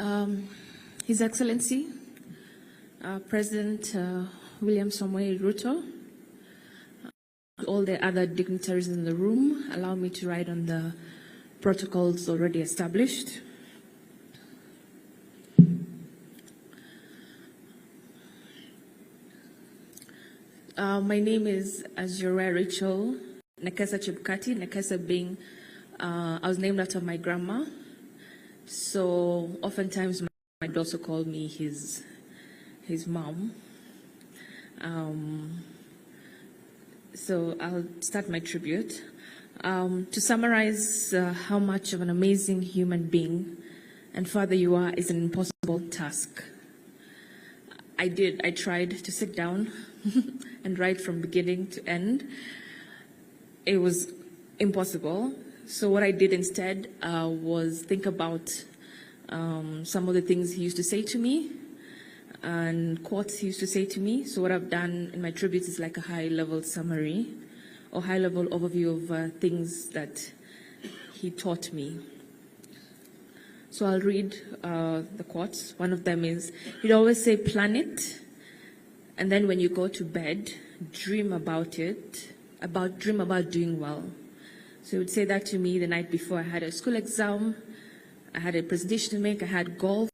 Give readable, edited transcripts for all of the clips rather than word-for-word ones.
Um, His Excellency, President William Samoei Ruto, all the other dignitaries in the room, allow me to write on the protocols already established. My name is Azure Rachel Nekesa Chebukati, Nekesa being, I was named after my grandma, so oftentimes my daughter called me his mom. So I'll start my tribute. To summarize how much of an amazing human being and father you are is an impossible task. I tried to sit down and write from beginning to end. It was impossible. So what I did instead was think about some of the things he used to say to me and quotes he used to say to me. So what I've done in my tribute is like a high-level summary or high-level overview of things that he taught me. So I'll read the quotes. One of them is, he'd always say, plan it, and then when you go to bed, dream about it, dream about doing well. So he would say that to me the night before I had a school exam, I had a presentation to make, I had golf.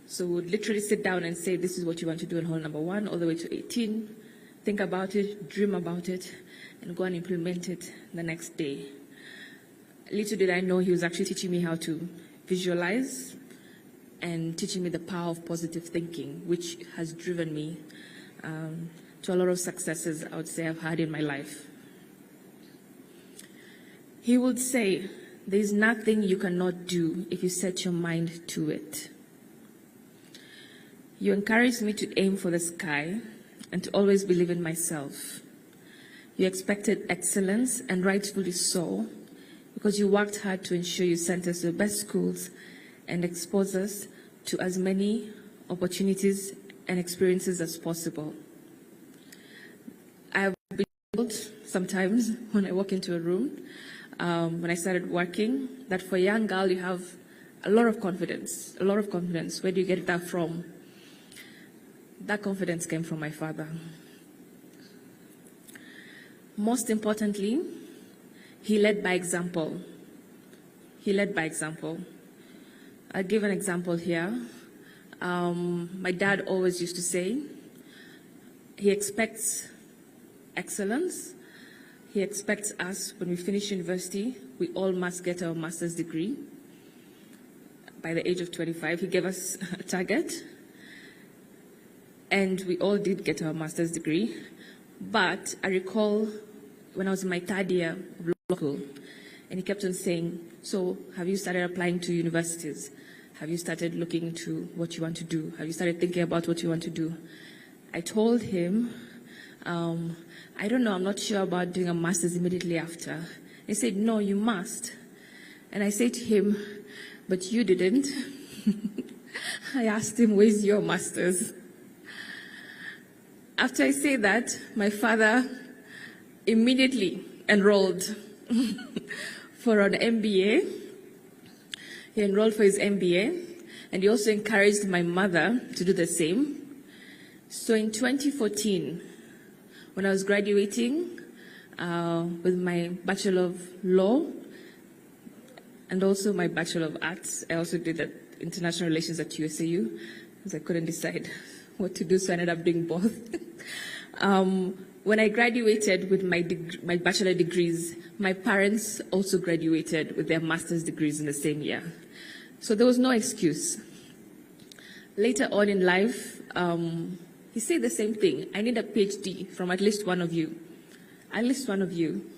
So we would literally sit down and say, this is what you want to do in hole number 1 all the way to 18. Think about it, dream about it, and go and implement it the next day. Little did I know he was actually teaching me how to visualize and teaching me the power of positive thinking, which has driven me to a lot of successes I would say I've had in my life. He would say, there's nothing you cannot do if you set your mind to it. You encouraged me to aim for the sky and to always believe in myself. You expected excellence, and rightfully so, because you worked hard to ensure you sent us to the best schools and expose us to as many opportunities and experiences as possible. I've been told sometimes when I walk into a room, when I started working, that for a young girl you have a lot of confidence, a lot of confidence. Where do you get that from? That confidence came from my father. Most importantly, he led by example. He led by example. I'll give an example here. My dad always used to say, he expects excellence. He expects us, when we finish university, we all must get our master's degree by the age of 25. He gave us a target, and we all did get our master's degree. But I recall when I was in my 3rd year of law school, and he kept on saying, so have you started applying to universities? Have you started looking into what you want to do? Have you started thinking about what you want to do? I told him, I don't know, I'm not sure about doing a master's immediately after. He said, no, you must. And I said to him, but you didn't. I asked him, where's your master's? After I said that, my father immediately enrolled for an MBA. He enrolled for his MBA, and he also encouraged my mother to do the same. So in 2014, when I was graduating with my Bachelor of Law and also my Bachelor of Arts, I also did International Relations at USAU, because I couldn't decide what to do, so I ended up doing both. When I graduated with my bachelor degrees, my parents also graduated with their master's degrees in the same year. So there was no excuse. Later on in life, he said the same thing. I need a PhD from at least one of you. At least one of you.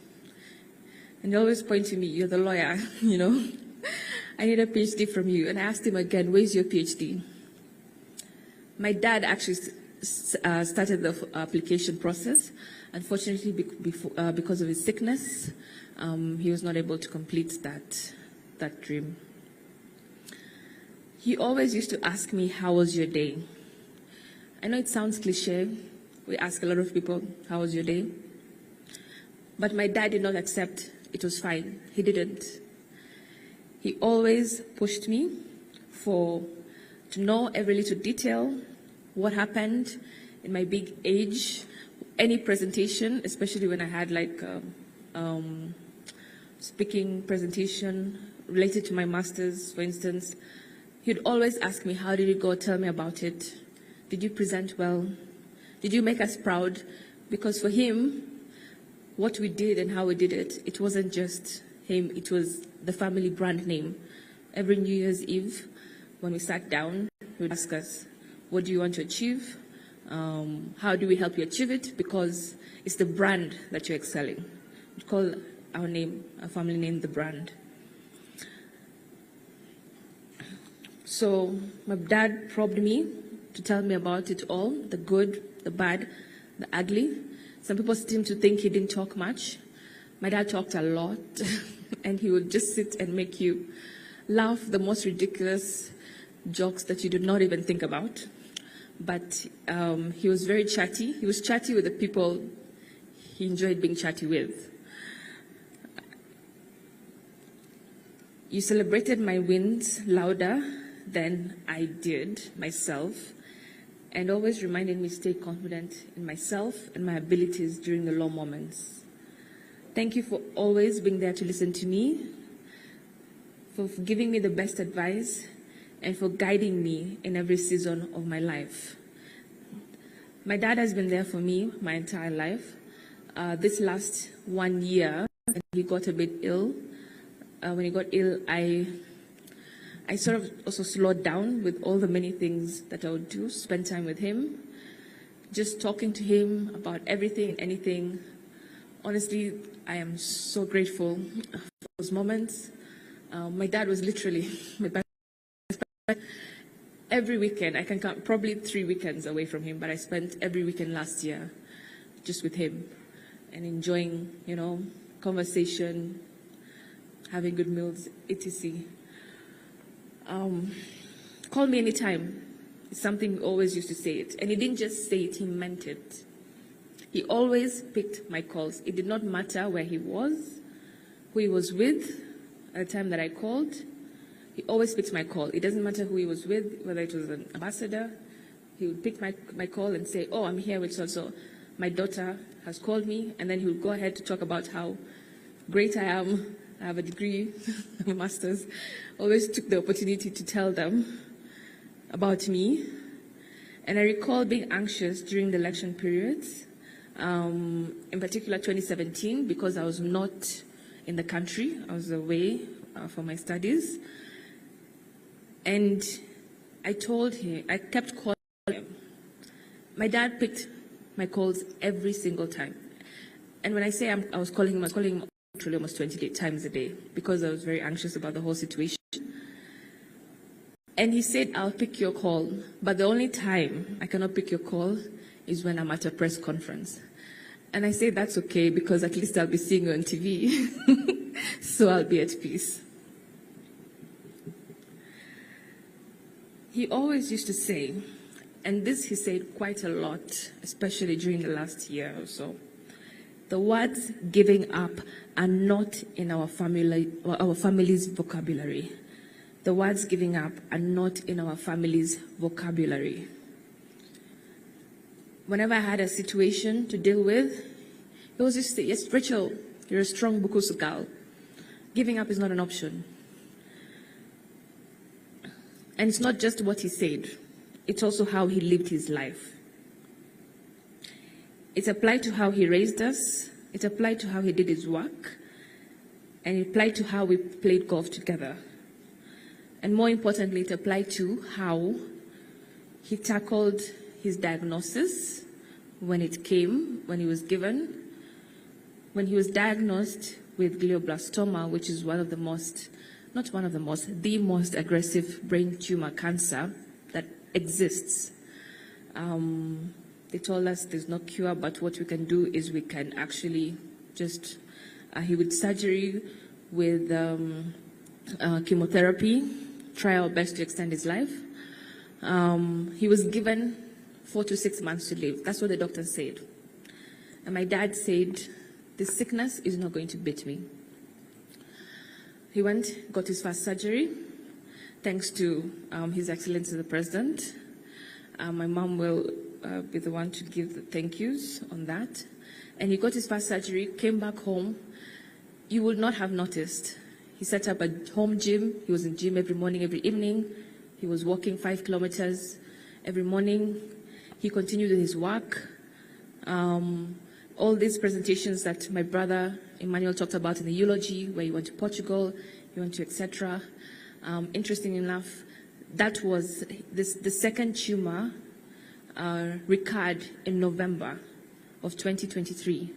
And he always point to me, you're the lawyer, you know. I need a PhD from you. And I asked him again, where's your PhD? My dad actually started the application process. Unfortunately, because of his sickness, he was not able to complete that dream. He always used to ask me, how was your day? I know it sounds cliche. We ask a lot of people, how was your day? But my dad did not accept it was fine. He didn't. He always pushed me to know every little detail, what happened in my big age, any presentation, especially when I had like speaking presentation related to my master's, for instance. He'd always ask me, how did it go? Tell me about it. Did you present well? Did you make us proud? Because for him, what we did and how we did it, it wasn't just him, it was the family brand name. Every New Year's Eve, when we sat down, he would ask us, what do you want to achieve? How do we help you achieve it? Because it's the brand that you're excelling. We call our name, our family name, the brand. So my dad probed me to tell me about it all, the good, the bad, the ugly. Some people seem to think he didn't talk much. My dad talked a lot, and he would just sit and make you laugh the most ridiculous jokes that you did not even think about. But he was very chatty. He was chatty with the people he enjoyed being chatty with. You celebrated my wins louder than I did myself, and always reminded me to stay confident in myself and my abilities during the low moments. Thank you for always being there to listen to me, for giving me the best advice, and for guiding me in every season of my life. My dad has been there for me my entire life. This last 1 year, he got a bit ill. When he got ill, I sort of also slowed down with all the many things that I would do, spend time with him, just talking to him about everything and anything. Honestly, I am so grateful for those moments. My dad was literally my best friend. Every weekend, I can count probably 3 weekends away from him, but I spent every weekend last year just with him and enjoying, conversation, having good meals, etc. Call me anytime. It's something we always used to say it. And he didn't just say it, he meant it. He always picked my calls. It did not matter where he was, who he was with at the time that I called. He always picked my call. It doesn't matter who he was with, whether it was an ambassador. He would pick my call and say, oh, I'm here with so-so. My daughter has called me. And then he would go ahead to talk about how great I am. I have a degree, a master's. Always took the opportunity to tell them about me. And I recall being anxious during the election periods, in particular 2017, because I was not in the country. I was away for my studies. And I told him, I kept calling him. My dad picked my calls every single time. And when I say I was calling him literally almost 28 times a day because I was very anxious about the whole situation. And he said, I'll pick your call, but the only time I cannot pick your call is when I'm at a press conference. And I said, that's okay, because at least I'll be seeing you on TV, so I'll be at peace. He always used to say, and this he said quite a lot, especially during the last year or so, the words giving up are not in our family's vocabulary. The words giving up are not in our family's vocabulary. Whenever I had a situation to deal with, he was just say, yes, Rachel, you're a strong Bukusu girl. Giving up is not an option. And it's not just what he said, it's also how he lived his life. It applied to how he raised us, it applied to how he did his work, and it applied to how we played golf together. And more importantly, it applied to how he tackled his diagnosis when it came, when he was given. When he was diagnosed with glioblastoma, which is the most aggressive brain tumor cancer that exists. They told us there's no cure, but what we can do is we can actually just, he would surgery with chemotherapy, try our best to extend his life. He was given 4 to 6 months to live. That's what the doctor said. And my dad said, this sickness is not going to beat me. He went, got his first surgery. thanks to His Excellency the President. My mom will be the one to give the thank yous on that. And he got his first surgery, came back home. You would not have noticed. He set up a home gym. He was in gym every morning, every evening. He was walking 5 kilometers every morning. He continued with his work. All these presentations that my brother Emmanuel talked about in the eulogy, where he went to Portugal, he went to etc. Interesting enough, that was the second tumor recurred in November of 2023.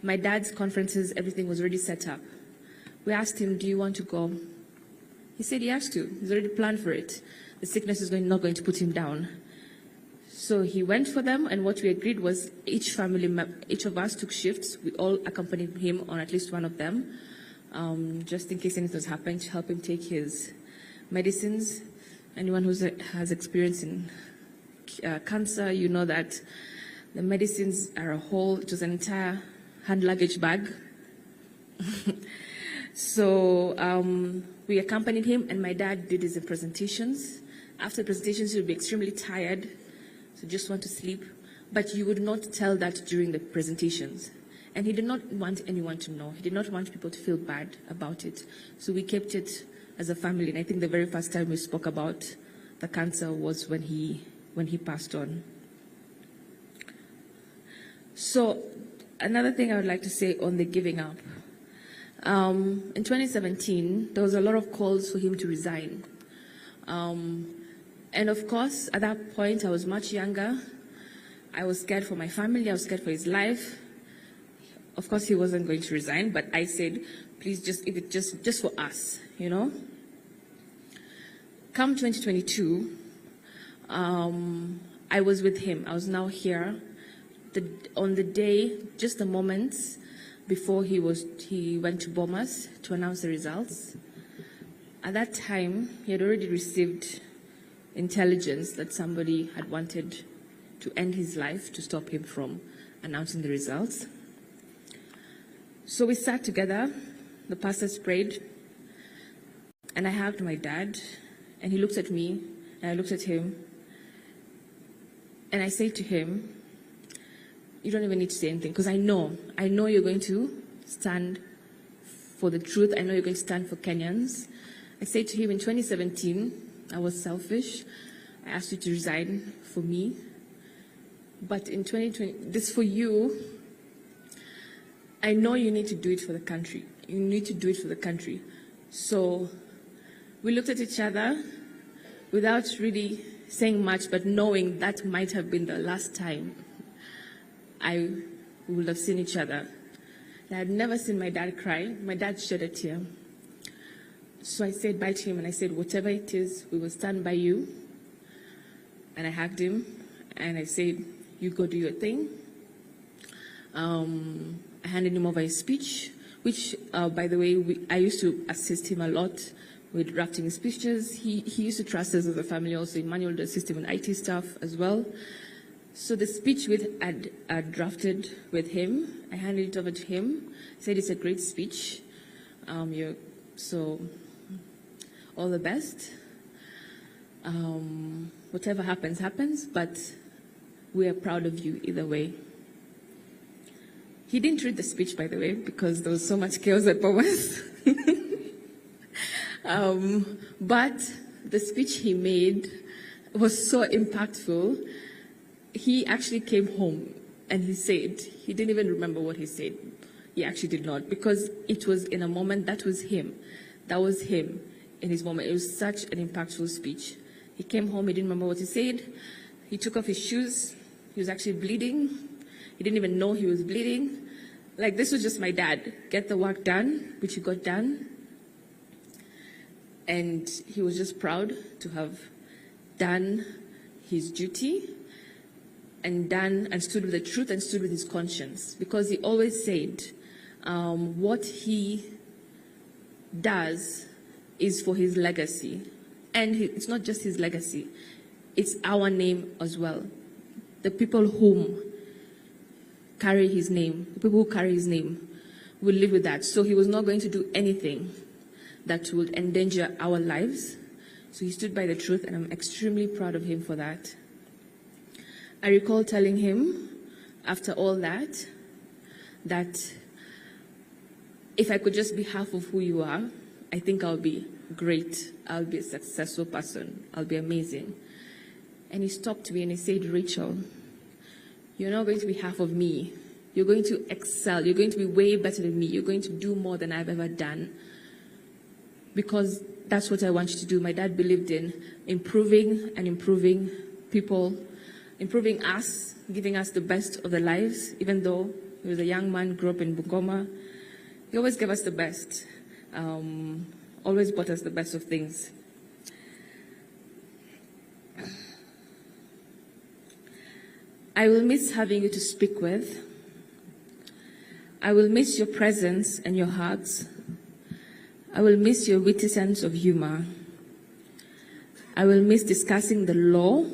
My dad's conferences, everything was already set up. We asked him, do you want to go? He said he has to. He's already planned for it. The sickness is not going to put him down. So he went for them, and what we agreed was each of us took shifts. We all accompanied him on at least one of them, just in case anything has happened, to help him take his medicines. Anyone who has experience in cancer, you know that the medicines are a whole, it was an entire hand luggage bag. So we accompanied him, and my dad did his presentations. After the presentations, he would be extremely tired, so just want to sleep. But you would not tell that during the presentations. And he did not want anyone to know. He did not want people to feel bad about it. So we kept it as a family. And I think the very first time we spoke about the cancer was when he passed on. So another thing I would like to say on the giving up. In 2017, there was a lot of calls for him to resign. And of course, at that point, I was much younger. I was scared for my family. I was scared for his life. Of course, he wasn't going to resign, but I said, please, if it just for us, you know. Come 2022, I was with him. I was now here. On the day, just a moment before he went to Bomas to announce the results. At that time, he had already received intelligence that somebody had wanted to end his life to stop him from announcing the results. So we sat together, the pastors prayed, and I hugged my dad, and he looked at me, and I looked at him, and I said to him, you don't even need to say anything, because I know you're going to stand for the truth. I know you're going to stand for Kenyans. I said to him in 2017, I was selfish. I asked you to resign for me. But in 2020, this for you, I know you need to do it for the country. You need to do it for the country. So we looked at each other without really saying much, but knowing that might have been the last time we would have seen each other. I had never seen my dad cry. My dad shed a tear. So I said bye to him, and I said, whatever it is, we will stand by you. And I hugged him, and I said, you go do your thing. I handed him over his speech, which, by the way, I used to assist him a lot with drafting his speeches. He used to trust us as a family also. Emmanuel would assist him with IT stuff as well. So the speech I drafted with him, I handed it over to him. He said it's a great speech. So all the best. Whatever happens, happens, but we are proud of you either way. He didn't read the speech, by the way, because there was so much chaos at Bomas. But the speech he made was so impactful. He actually came home and he said, he didn't even remember what he said. He actually did not, because it was in a moment, that was him. That was him in his moment. It was such an impactful speech. He came home, he didn't remember what he said. He took off his shoes. He was actually bleeding. He didn't even know he was bleeding. Like, this was just my dad. Get the work done, which he got done. And he was just proud to have done his duty and stood with the truth and stood with his conscience. Because he always said, what he does is for his legacy. And it's not just his legacy, it's our name as well. The people whom carry his name, the people who carry his name will live with that. So he was not going to do anything that would endanger our lives So he stood by the truth, and I'm extremely proud of him for that. I recall telling him, after all that, that if I could just be half of who you are, I think I'll be great. I'll be a successful person. I'll be amazing. And he stopped me and he said, Rachel, you're not going to be half of me. You're going to excel. You're going to be way better than me. You're going to do more than I've ever done. Because that's what I want you to do. My dad believed in improving and improving people, improving us, giving us the best of their lives. Even though he was a young man, grew up in Bungoma, he always gave us the best. Always bought us the best of things. I will miss having you to speak with. I will miss your presence and your hearts. I will miss your witty sense of humor. I will miss discussing the law,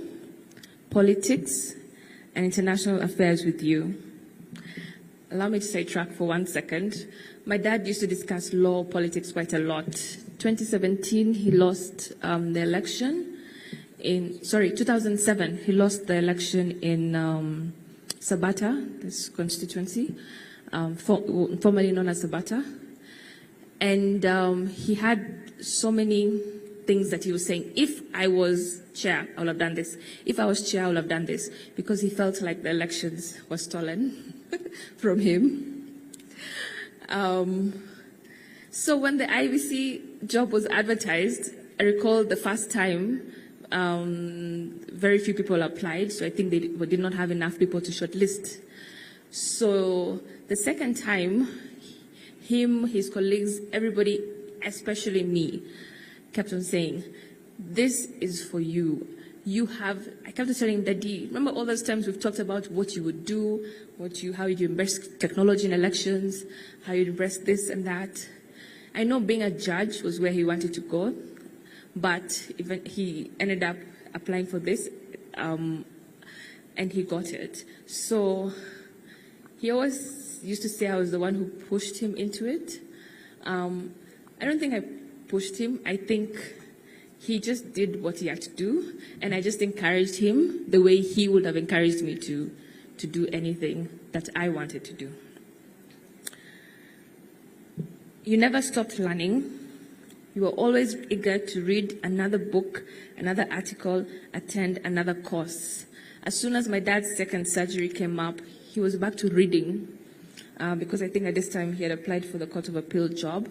politics, and international affairs with you. Allow me to sidetrack for 1 second. My dad used to discuss law, politics quite a lot. 2017, he lost the election. 2007, he lost the election in Sabata, this constituency, formerly known as Sabata. And he had so many things that he was saying. If I was chair, I would have done this. If I was chair, I would have done this. Because he felt like the elections were stolen from him. So when the IVC job was advertised, I recall the first time, very few people applied. So I think they did not have enough people to shortlist. So the second time, him, his colleagues, everybody, especially me, kept on saying, this is for you. I kept on telling Daddy, remember all those times we've talked about what you would do, how you embrace technology in elections, how you embrace this and that. I know being a judge was where he wanted to go, but even he ended up applying for this, and he got it. So he always used to say I was the one who pushed him into it. I don't think I pushed him. I think he just did what he had to do, and I just encouraged him the way he would have encouraged me to do anything that I wanted to do. You never stopped learning. You were always eager to read another book, another article, attend another course. As soon as my dad's second surgery came up, he was back to reading, because I think at this time he had applied for the Court of Appeal job.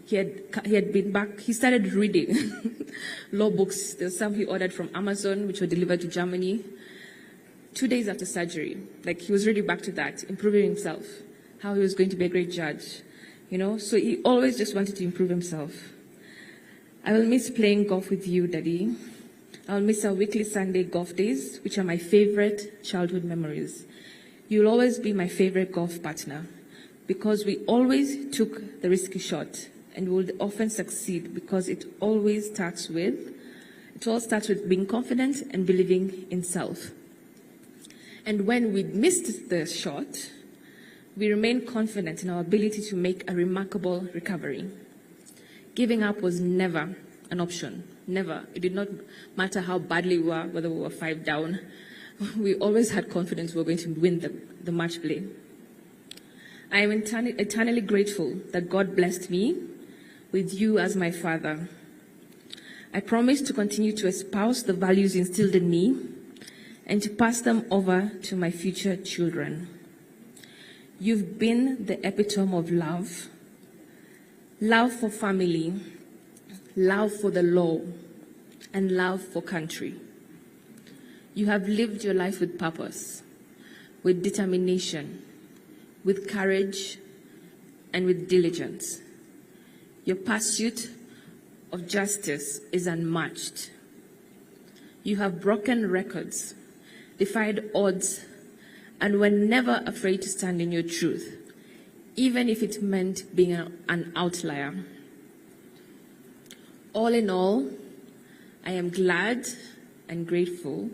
He had been back. He started reading law books. There's some he ordered from Amazon, which were delivered to Germany. 2 days after surgery, like he was really back to that, improving himself, how he was going to be a great judge, So he always just wanted to improve himself. I will miss playing golf with you, Daddy. I'll miss our weekly Sunday golf days, which are my favorite childhood memories. You'll always be my favorite golf partner, because we always took the risky shot, and we would often succeed because it all starts with being confident and believing in self. And when we missed the shot, we remained confident in our ability to make a remarkable recovery. Giving up was never an option, never. It did not matter how badly we were, whether we were 5 down. We always had confidence we were going to win the match play. I am eternally grateful that God blessed me with you as my father. I promise to continue to espouse the values instilled in me and to pass them over to my future children. You've been the epitome of love. Love for family, love for the law, and love for country. You have lived your life with purpose, with determination, with courage, and with diligence. Your pursuit of justice is unmatched. You have broken records, defied odds, and were never afraid to stand in your truth, even if it meant being an outlier. All in all, I am glad and grateful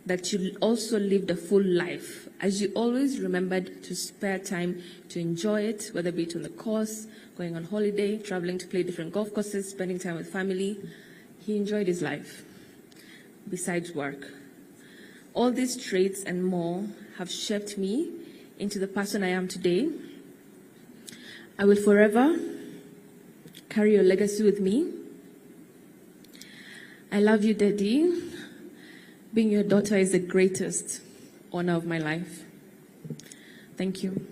that you also lived a full life, as you always remembered to spare time to enjoy it, whether it be on the course, going on holiday, traveling to play different golf courses, spending time with family. He enjoyed his life besides work. All these traits and more have shaped me into the person I am today. I will forever carry your legacy with me. I love you, Daddy. Being your daughter is the greatest honor of my life. Thank you.